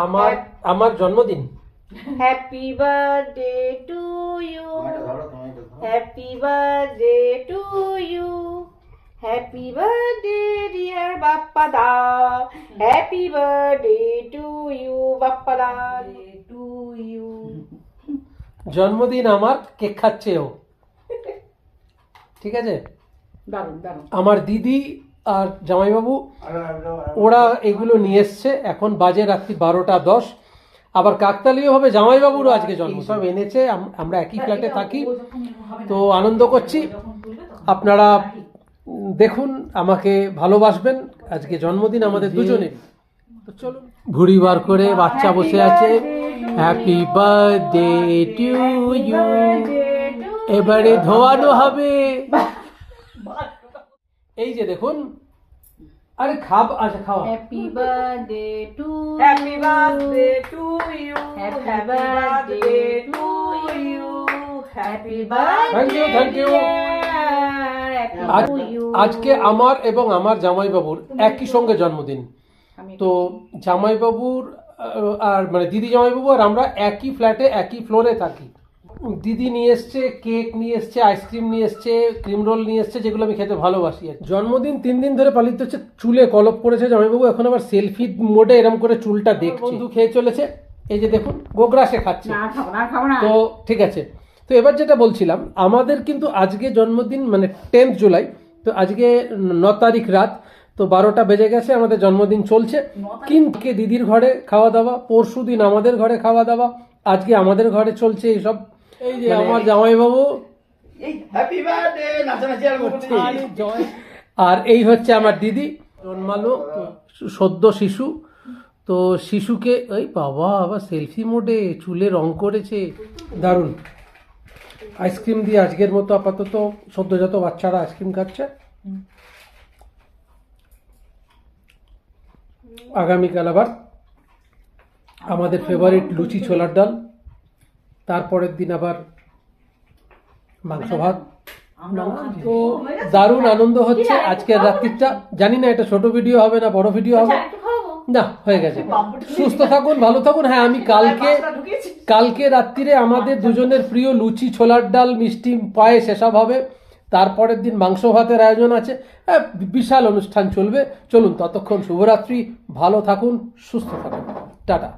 আমার আমার জন্মদিন। Happy birthday to you, happy birthday to you, happy birthday dear Bappa da, happy birthday to you Bappa da, to you. জন্মদিন আমার, cake খাচ্ছে ও, ঠিক আছে। দারুণ দারুণ। আমার দিদি আর জামাইবাবু ওরা এগুলো নিয়ে এসছে, এখন বাজে রাত্রি 12টা 10। আবার কাকতালীয় ভাবে জামাইবাবুরও আজকে জন্ম, সব এনেছে। আমরা একই ফ্ল্যাটে থাকি, তো আনন্দ করছি। আপনারা দেখুন, আমাকে ভালোবাসবেন। আজকে জন্মদিন আমাদের দুজনের। তো চলুন, ঘুড়ি বার করে বাচ্চা বসে আছে। হ্যাপি বার্থডে টু ইউ, এবারে ধোয়ানো হবে। এই যে দেখুন, আরে আচ্ছা খাওয়া। Happy birthday to, happy birthday to you, happy birthday to you, happy birthday thank you. আজকে আমার এবং আমার জামাইবাবুর একই সঙ্গে জন্মদিন। তো জামাইবাবুর আর মানে দিদি জামাইবাবু আর আমরা একই ফ্ল্যাটে একই ফ্লোরে থাকি। দিদি নিয়ে এসছে কেক, নিয়ে এসছে আইসক্রিম, নিয়ে এসছে ক্রিম রোল, নিয়ে এসছে, যেগুলো আমি খেতে ভালোবাসি। জন্মদিন 3 দিন ধরে পালিত হচ্ছে। চুলে কলপ করেছে জামাইবাবু, এখন আবার সেলফি মোডে এরম করে চুলটা দেখছে। বন্ধু খেয়ে চলেছে, এই যে দেখুন গোগ্রাসে খাচ্ছে। তো ঠিক আছে, তো এবার যেটা বলছিলাম, আমাদের কিন্তু আজকে জন্মদিন মানে 10 জুলাই। তো আজকে 9 তারিখ রাত, তো 12টা বেজে গেছে, আমাদের জন্মদিন চলছে। কিন্তু দিদির ঘরে খাওয়া দাওয়া, পরশু দিন আমাদের ঘরে খাওয়া দাওয়া, আজকে আমাদের ঘরে চলছে এইসব। এই যে আমার জামাইবাবু, হ্যাপি বার্থডে নাচানাচি আর করছে। আর এই হচ্ছে আমার দিদি, জন্মালো সদ্য শিশু। তো শিশুকে ওই বাবা আবার সেলফি মোডে চুলে রং করেছে, দারুণ। আইসক্রিম দিয়ে আজকের মতো আপাতত সদ্যজাত বাচ্চারা আইসক্রিম খাচ্ছে। আগামীকাল আবার আমাদের ফেভারিট লুচি ছোলার ডাল, তারপরের দিন আবার মাংস ভাত। তো দারুণ আনন্দ হচ্ছে আজকের রাত্রিটা। জানি না এটা ছোট ভিডিও হবে না বড় ভিডিও হবে, না হয়ে গেছে। সুস্থ থাকুন, ভালো থাকুন। হ্যাঁ, আমি কালকে রাত্রিরে আমাদের দুজনের প্রিয় লুচি ছোলার ডাল মিষ্টি পায়েস এসব হবে। তারপরের দিন মাংস ভাতের আয়োজন আছে। বিশাল অনুষ্ঠান চলবে। চলুন, ততক্ষণ শুভরাত্রি, ভালো থাকুন, সুস্থ থাকুন, টাটা।